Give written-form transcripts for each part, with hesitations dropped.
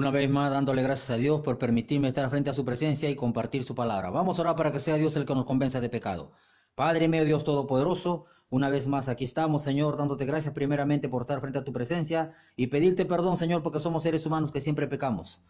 Una vez más dándole gracias a Dios por permitirme estar frente a su presencia y compartir su palabra. Vamos a orar para que sea Dios el que nos convenza de pecado. Padre mío, Dios Todopoderoso, una vez más aquí estamos, Señor, dándote gracias primeramente por estar frente a tu presencia y pedirte perdón, Señor, porque somos seres humanos que siempre pecamos.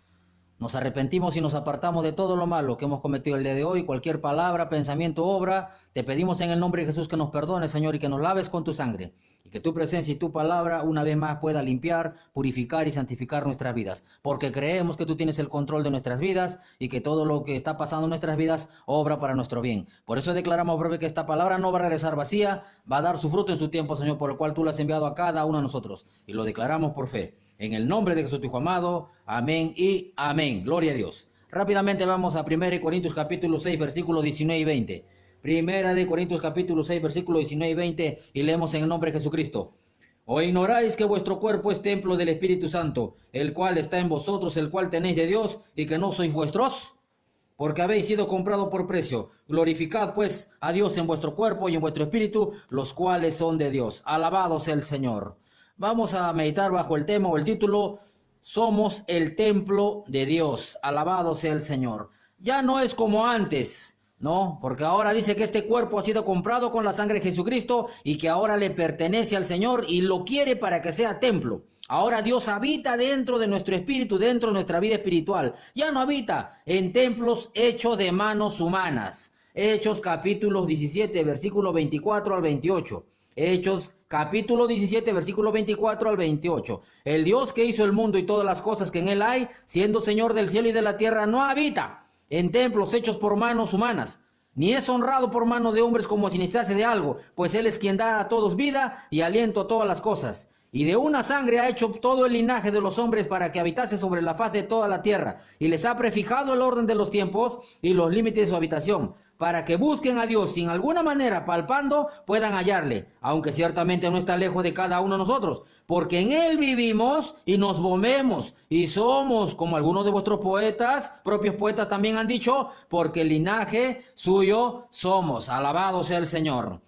Nos arrepentimos y nos apartamos de todo lo malo que hemos cometido el día de hoy, cualquier palabra, pensamiento, obra. Te pedimos en el nombre de Jesús que nos perdones, Señor, y que nos laves con tu sangre. Y que tu presencia y tu palabra una vez más pueda limpiar, purificar y santificar nuestras vidas. Porque creemos que tú tienes el control de nuestras vidas y que todo lo que está pasando en nuestras vidas obra para nuestro bien. Por eso declaramos, breve, que esta palabra no va a regresar vacía, va a dar su fruto en su tiempo, Señor, por el cual tú lo has enviado a cada uno de nosotros. Y lo declaramos por fe. En el nombre de Jesús, tu Hijo amado. Amén y amén. Gloria a Dios. Rápidamente vamos a 1 Corintios capítulo 6, versículos 19 y 20. 1 Corintios capítulo 6, versículos 19 y 20. Y leemos en el nombre de Jesucristo. ¿O ignoráis que vuestro cuerpo es templo del Espíritu Santo, el cual está en vosotros, el cual tenéis de Dios, y que no sois vuestros? Porque habéis sido comprado por precio. Glorificad pues a Dios en vuestro cuerpo y en vuestro espíritu, los cuales son de Dios. Alabado sea el Señor. Vamos a meditar bajo el tema o el título: somos el templo de Dios. Alabado sea el Señor. Ya no es como antes, ¿no? Porque ahora dice que este cuerpo ha sido comprado con la sangre de Jesucristo y que ahora le pertenece al Señor y lo quiere para que sea templo. Ahora Dios habita dentro de nuestro espíritu, dentro de nuestra vida espiritual. Ya no habita en templos hechos de manos humanas. Hechos capítulo 17, versículo 24 al 28. Hechos capítulo 17, versículo 24 al 28. El Dios que hizo el mundo y todas las cosas que en él hay, siendo Señor del cielo y de la tierra, no habita en templos hechos por manos humanas, ni es honrado por mano de hombres como si necesitase de algo, pues él es quien da a todos vida y aliento a todas las cosas. Y de una sangre ha hecho todo el linaje de los hombres para que habitase sobre la faz de toda la tierra, y les ha prefijado el orden de los tiempos y los límites de su habitación, para que busquen a Dios, sin alguna manera palpando puedan hallarle, aunque ciertamente no está lejos de cada uno de nosotros, porque en él vivimos y nos movemos y somos, como algunos de vuestros poetas, propios poetas también han dicho, porque el linaje suyo somos. Alabado sea el Señor.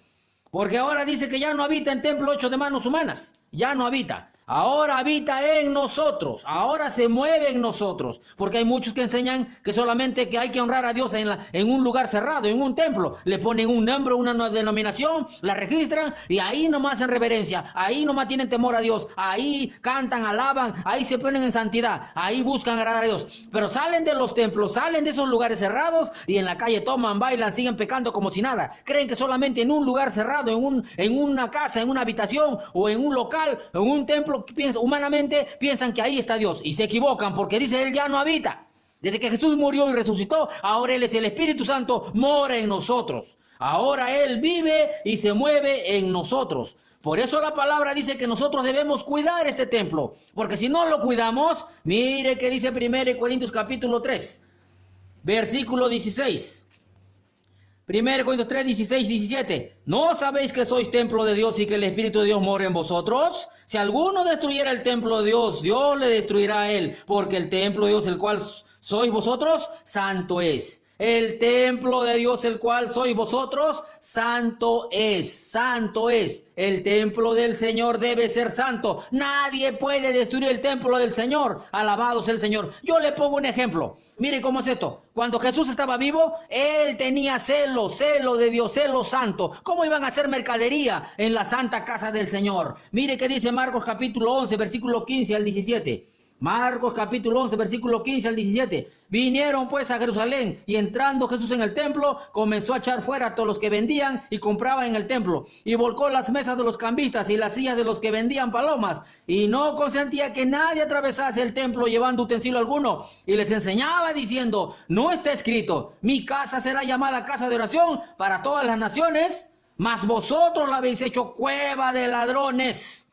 Porque ahora dice que ya no habita en templo hecho de manos humanas. Ya no habita. Ahora habita en nosotros. Ahora se mueve en nosotros. Porque hay muchos que enseñan que solamente que hay que honrar a Dios en un lugar cerrado, en un templo. Le ponen un nombre, una denominación, la registran y ahí nomás hacen reverencia. Ahí nomás tienen temor a Dios. Ahí cantan, alaban. Ahí se ponen en santidad. Ahí buscan agradar a Dios. Pero salen de los templos, salen de esos lugares cerrados y en la calle toman, bailan, siguen pecando como si nada. Creen que solamente en un lugar cerrado, en una casa, en una habitación o en un local, en un templo, humanamente piensan que ahí está Dios y se equivocan, porque dice él ya no habita. Desde que Jesús murió y resucitó, ahora él es el Espíritu Santo, mora en nosotros. Ahora él vive y se mueve en nosotros. Por eso la palabra dice que nosotros debemos cuidar este templo, porque si no lo cuidamos, mire que dice 1 Corintios capítulo 3, versículo 16. 1 Corintios 3, 16, 17. ¿No sabéis que sois templo de Dios y que el Espíritu de Dios mora en vosotros? Si alguno destruyera el templo de Dios, Dios le destruirá a él, porque el templo de Dios, el cual sois vosotros, santo es. El templo de Dios, el cual sois vosotros, santo es, santo es. El templo del Señor debe ser santo. Nadie puede destruir el templo del Señor. Alabado sea el Señor. Yo le pongo un ejemplo. Mire cómo es esto. Cuando Jesús estaba vivo, él tenía celo de Dios, celo santo. ¿Cómo iban a hacer mercadería en la santa casa del Señor? Mire qué dice Marcos capítulo 11, versículo 15 al 17. Marcos capítulo 11, versículo 15 al 17. Vinieron pues a Jerusalén y entrando Jesús en el templo, comenzó a echar fuera a todos los que vendían y compraban en el templo. Y volcó las mesas de los cambistas y las sillas de los que vendían palomas. Y no consentía que nadie atravesase el templo llevando utensilio alguno. Y les enseñaba diciendo: no está escrito, mi casa será llamada casa de oración para todas las naciones, mas vosotros la habéis hecho cueva de ladrones.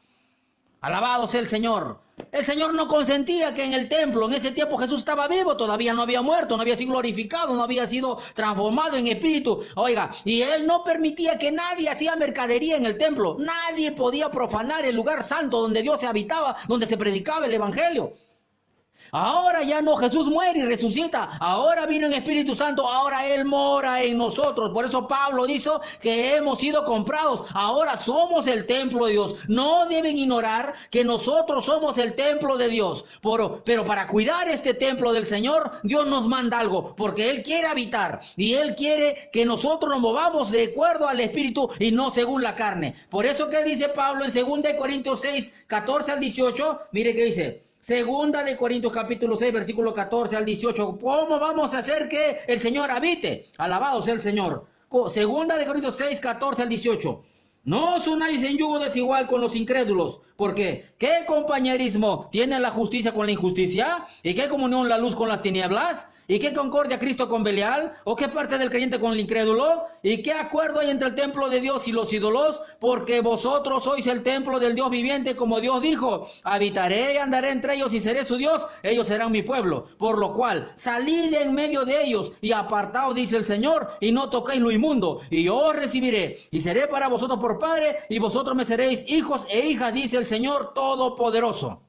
Alabado sea el Señor. El Señor no consentía que en el templo, en ese tiempo Jesús estaba vivo, todavía no había muerto, no había sido glorificado, no había sido transformado en espíritu. Oiga, y Él no permitía que nadie hacía mercadería en el templo. Nadie podía profanar el lugar santo donde Dios se habitaba, donde se predicaba el evangelio. Ahora ya no, Jesús muere y resucita. Ahora vino en Espíritu Santo, ahora Él mora en nosotros. Por eso Pablo dijo que hemos sido comprados. Ahora somos el templo de Dios. No deben ignorar que nosotros somos el templo de Dios. Pero para cuidar este templo del Señor, Dios nos manda algo, porque Él quiere habitar. Y Él quiere que nosotros nos movamos de acuerdo al Espíritu y no según la carne. Por eso que dice Pablo en 2 Corintios 6, 14 al 18, mire que dice... Segunda de Corintios capítulo 6, versículo 14 al 18. ¿Cómo vamos a hacer que el Señor habite? Alabado sea el Señor. Segunda de Corintios 6, 14 al 18. No os unáis en yugo desigual con los incrédulos, porque ¿qué compañerismo tiene la justicia con la injusticia? ¿Y qué comunión la luz con las tinieblas? ¿Y qué concordia Cristo con Belial? ¿O qué parte del creyente con el incrédulo? ¿Y qué acuerdo hay entre el templo de Dios y los ídolos? Porque vosotros sois el templo del Dios viviente, como Dios dijo: habitaré y andaré entre ellos y seré su Dios, ellos serán mi pueblo. Por lo cual, salid en medio de ellos y apartaos, dice el Señor, y no toquéis lo inmundo, y yo os recibiré, y seré para vosotros por Padre, y vosotros me seréis hijos e hijas, dice el Señor Todopoderoso.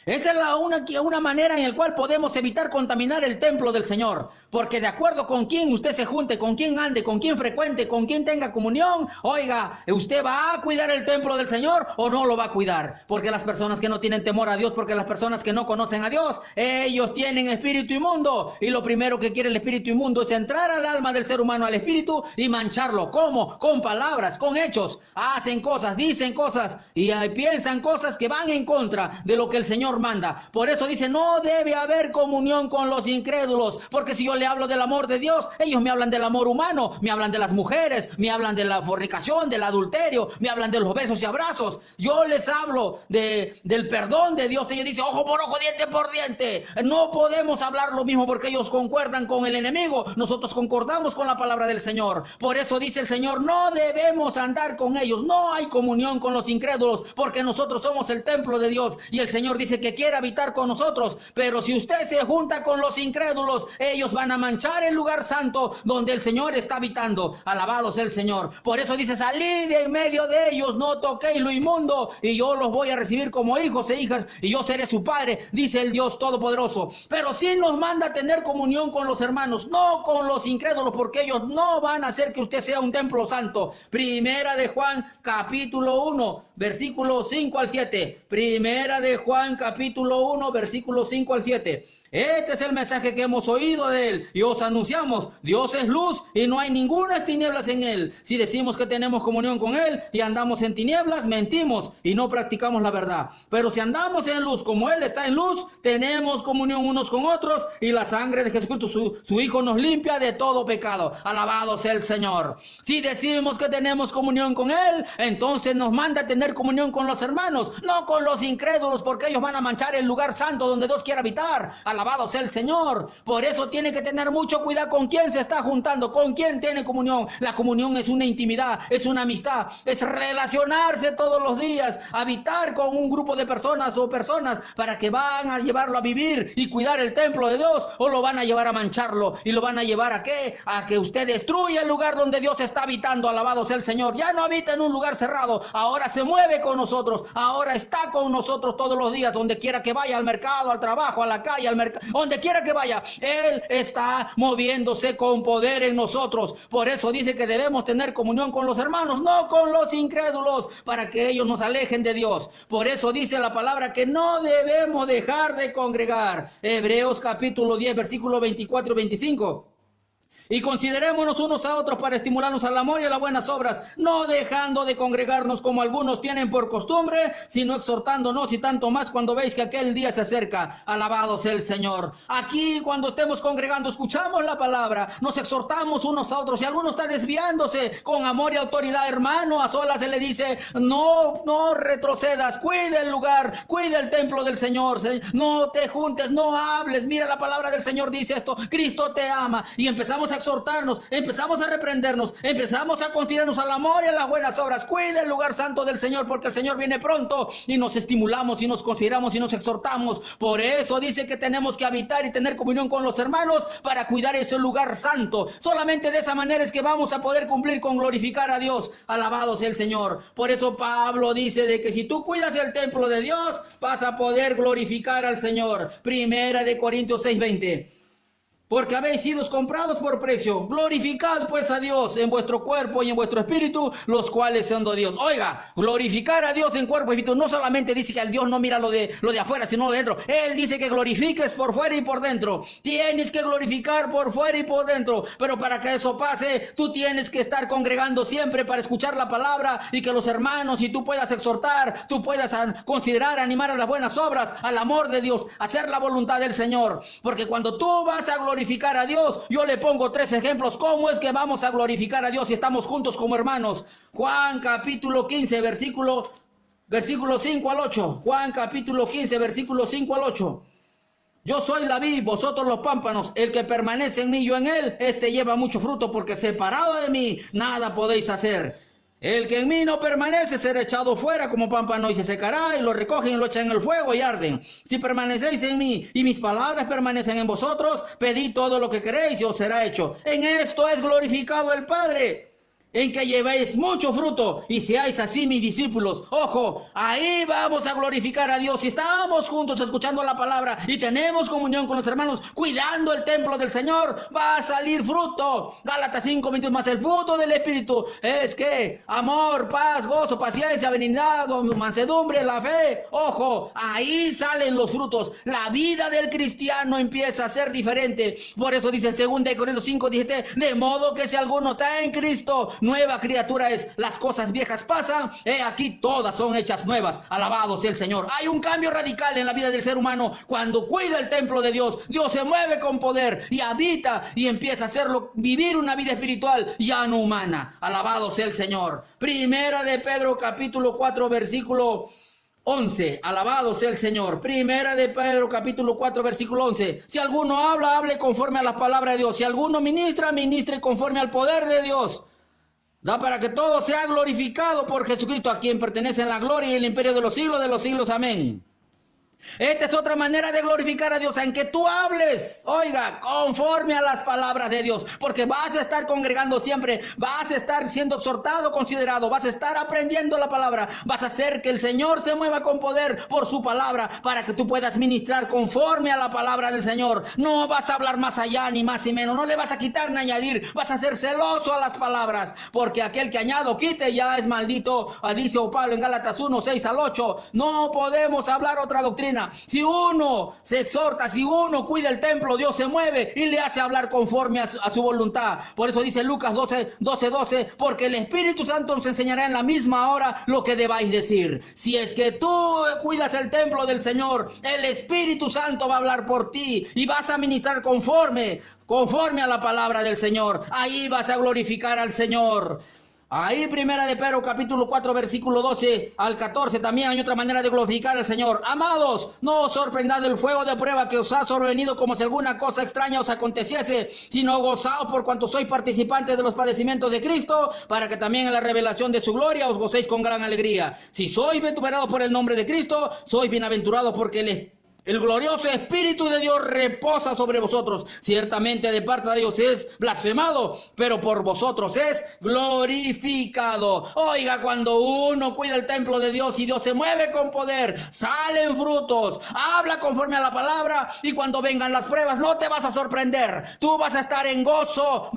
Esa es una manera en la cual podemos evitar contaminar el templo del Señor. Porque de acuerdo con quién usted se junte, con quién ande, con quién frecuente, con quién tenga comunión, oiga, ¿usted va a cuidar el templo del Señor o no lo va a cuidar? Porque las personas que no tienen temor a Dios, porque las personas que no conocen a Dios, ellos tienen espíritu inmundo. Y lo primero que quiere el espíritu inmundo es entrar al alma del ser humano, al espíritu, y mancharlo. ¿Cómo? Con palabras, con hechos. Hacen cosas, dicen cosas y piensan cosas que van en contra de lo que el Señor manda. Por eso dice, no debe haber comunión con los incrédulos, porque si yo le hablo del amor de Dios, ellos me hablan del amor humano, me hablan de las mujeres, me hablan de la fornicación, del adulterio, me hablan de los besos y abrazos. Yo les hablo del perdón de Dios. Ellos dicen, ojo por ojo, diente por diente. No podemos hablar lo mismo porque ellos concuerdan con el enemigo. Nosotros concordamos con la palabra del Señor. Por eso dice el Señor, no debemos andar con ellos. No hay comunión con los incrédulos, porque nosotros somos el templo de Dios. Y el Señor dice que quiere habitar con nosotros. Pero si usted se junta con los incrédulos, ellos van a manchar el lugar santo donde el Señor está habitando. Alabado sea el Señor. Por eso dice, salid en medio de ellos, no toquéis lo inmundo, y yo los voy a recibir como hijos e hijas, y yo seré su padre, dice el Dios Todopoderoso. Pero sí nos manda a tener comunión con los hermanos, no con los incrédulos, porque ellos no van a hacer que usted sea un templo santo. Primera de Juan capítulo 1, versículo 5 al 7. Primera de Juan capítulo 1, versículo 5 al 7. Este es el mensaje que hemos oído de él y os anunciamos: Dios es luz y no hay ninguna tinieblas en él. Si decimos que tenemos comunión con él y andamos en tinieblas, mentimos y no practicamos la verdad. Pero si andamos en luz como él está en luz, tenemos comunión unos con otros, y la sangre de Jesucristo, su Hijo, nos limpia de todo pecado. Alabado sea el Señor. Si decimos que tenemos comunión con él, entonces nos manda a tener comunión con los hermanos, no con los incrédulos, porque ellos van a manchar el lugar santo donde Dios quiere habitar. Alabado sea el Señor. Por eso tiene que tener mucho cuidado con quién se está juntando, con quién tiene comunión. La comunión es una intimidad, es una amistad, es relacionarse todos los días, habitar con un grupo de personas o personas para que van a llevarlo a vivir y cuidar el templo de Dios, o lo van a llevar a mancharlo y lo van a llevar a ¿qué? A que usted destruya el lugar donde Dios está habitando. Alabado sea el Señor. Ya no habita en un lugar cerrado, ahora se mueve con nosotros, ahora está con nosotros todos los días, donde quiera que vaya, al mercado, al trabajo, a la calle, al mercado, donde quiera que vaya, Él está moviéndose con poder en nosotros. Por eso dice que debemos tener comunión con los hermanos, no con los incrédulos, para que ellos nos alejen de Dios. Por eso dice la palabra que no debemos dejar de congregar. Hebreos capítulo 10, versículo 24 y 25. Y considerémonos unos a otros para estimularnos al amor y a las buenas obras, no dejando de congregarnos como algunos tienen por costumbre, sino exhortándonos, y tanto más cuando veis que aquel día se acerca. Alabado sea el Señor. Aquí, cuando estemos congregando, escuchamos la palabra, nos exhortamos unos a otros. Si alguno está desviándose, con amor y autoridad, hermano, a solas se le dice, no retrocedas, cuida el lugar, cuida el templo del Señor, no te juntes, no hables. Mira, la palabra del Señor dice esto: Cristo te ama. Y empezamos a a exhortarnos, empezamos a reprendernos, empezamos a continuarnos al amor y a las buenas obras. Cuida el lugar santo del Señor, porque el Señor viene pronto, y nos estimulamos y nos consideramos y nos exhortamos. Por eso dice que tenemos que habitar y tener comunión con los hermanos para cuidar ese lugar santo. Solamente de esa manera es que vamos a poder cumplir con glorificar a Dios. Alabado sea el Señor. Por eso Pablo dice de que si tú cuidas el templo de Dios, vas a poder glorificar al Señor. Primera de Corintios 6:20. Porque habéis sido comprados por precio. Glorificad pues a Dios en vuestro cuerpo y en vuestro espíritu, los cuales son de Dios. Oiga, glorificar a Dios en cuerpo y espíritu no solamente dice que al Dios no mira lo de afuera, sino de dentro. Él dice que glorifiques por fuera y por dentro. Tienes que glorificar por fuera y por dentro. Pero para que eso pase, tú tienes que estar congregando siempre para escuchar la palabra y que los hermanos y tú puedas exhortar, tú puedas considerar, animar a las buenas obras, al amor de Dios, hacer la voluntad del Señor. Porque cuando tú vas a glorificar a Dios, yo le pongo 3 ejemplos. ¿Cómo es que vamos a glorificar a Dios si estamos juntos como hermanos? Juan capítulo 15, versículo 5 al 8. Juan capítulo 15, versículo 5 al 8. Yo soy la vid, vosotros los pámpanos. El que permanece en mí, yo en él, este lleva mucho fruto, porque separado de mí, nada podéis hacer. El que en mí no permanece será echado fuera como pámpano y se secará, y lo recogen y lo echan en el fuego y arden. Si permanecéis en mí y mis palabras permanecen en vosotros, pedid todo lo que queréis y os será hecho. En esto es glorificado el Padre, en que llevéis mucho fruto y seáis así mis discípulos. Ojo, ahí vamos a glorificar a Dios. Si estamos juntos escuchando la palabra y tenemos comunión con los hermanos, cuidando el templo del Señor, va a salir fruto. Gálatas 5:21, más el fruto del Espíritu es que amor, paz, gozo, paciencia, benignidad, mansedumbre, la fe. Ojo, ahí salen los frutos. La vida del cristiano empieza a ser diferente. Por eso dice en 2 Corintios 5:17, de modo que si alguno está en Cristo, nueva criatura es. Las cosas viejas pasan, aquí todas son hechas nuevas. Alabado sea el Señor. Hay un cambio radical en la vida del ser humano cuando cuida el templo de Dios. Dios se mueve con poder y habita y empieza a hacerlo, vivir una vida espiritual ya no humana. Alabado sea el Señor. Primera de Pedro capítulo 4 versículo 11. Alabado sea el Señor. Primera de Pedro capítulo 4 versículo 11. Si alguno habla, hable conforme a las palabras de Dios. Si alguno ministra, ministre conforme al poder de Dios. Da para que todo sea glorificado por Jesucristo, a quien pertenecen la gloria y el imperio de los siglos. Amén. Esta es otra manera de glorificar a Dios, en que tú hables, oiga, conforme a las palabras de Dios, porque vas a estar congregando siempre, vas a estar siendo exhortado, considerado, vas a estar aprendiendo la palabra, vas a hacer que el Señor se mueva con poder por su palabra, para que tú puedas ministrar conforme a la palabra del Señor. No vas a hablar más allá ni más y menos, no le vas a quitar ni añadir, vas a ser celoso a las palabras, porque aquel que añade o quite ya es maldito, dice Pablo en Gálatas 1:6 al 8. No podemos hablar otra doctrina. Si uno se exhorta, si uno cuida el templo, Dios se mueve y le hace hablar conforme a su voluntad. Por eso dice Lucas 12:12, porque el Espíritu Santo os enseñará en la misma hora lo que debáis decir. Si es que tú cuidas el templo del Señor, el Espíritu Santo va a hablar por ti y vas a ministrar conforme a la palabra del Señor. Ahí vas a glorificar al Señor. Ahí primera de Pedro capítulo 4 versículo 12 al 14 también hay otra manera de glorificar al Señor. Amados, no os sorprendáis del fuego de prueba que os ha sobrevenido como si alguna cosa extraña os aconteciese, sino gozaos por cuanto sois participantes de los padecimientos de Cristo, para que también en la revelación de su gloria os gocéis con gran alegría. Si sois vituperados por el nombre de Cristo, sois bienaventurados, porque el glorioso Espíritu de Dios reposa sobre vosotros. Ciertamente de parte de Dios es blasfemado, pero por vosotros es glorificado. Oiga, cuando uno cuida el templo de Dios y Dios se mueve con poder, salen frutos. Habla conforme a la palabra y cuando vengan las pruebas no te vas a sorprender. Tú vas a estar en gozo,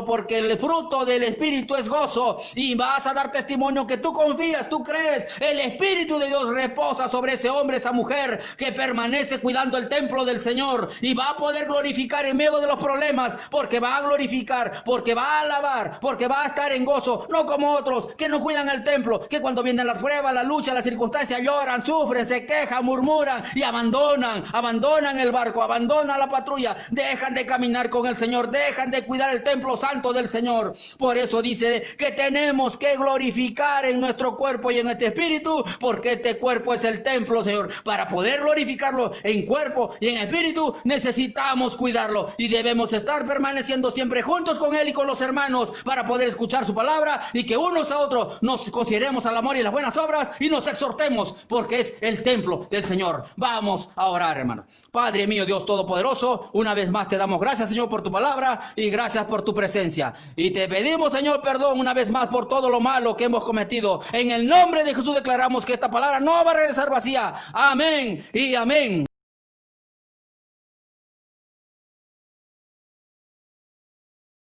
porque el fruto del Espíritu es gozo y vas a dar testimonio que tú confías, tú crees. El Espíritu de Dios reposa sobre ese hombre, esa mujer que permanece cuidando el templo del Señor y va a poder glorificar en medio de los problemas, porque va a glorificar, porque va a alabar, porque va a estar en gozo, no como otros que no cuidan el templo, que cuando vienen las pruebas, la lucha, las circunstancias, lloran, sufren, se quejan, murmuran y abandonan el barco, abandonan la patrulla, dejan de caminar con el Señor, dejan de cuidar el templo santo del Señor. Por eso dice que tenemos que glorificar en nuestro cuerpo y en nuestro espíritu, porque este cuerpo es el templo, Señor, para poder glorificar glorificarlo en cuerpo y en espíritu, necesitamos cuidarlo y debemos estar permaneciendo siempre juntos con Él y con los hermanos para poder escuchar su palabra y que unos a otros nos consideremos al amor y las buenas obras y nos exhortemos porque es el templo del Señor. Vamos a orar, hermano. Padre mío, Dios Todopoderoso, una vez más te damos gracias, Señor, por tu palabra y gracias por tu presencia. Y te pedimos, Señor, perdón una vez más por todo lo malo que hemos cometido. En el nombre de Jesús declaramos que esta palabra no va a regresar vacía. Amén y amén.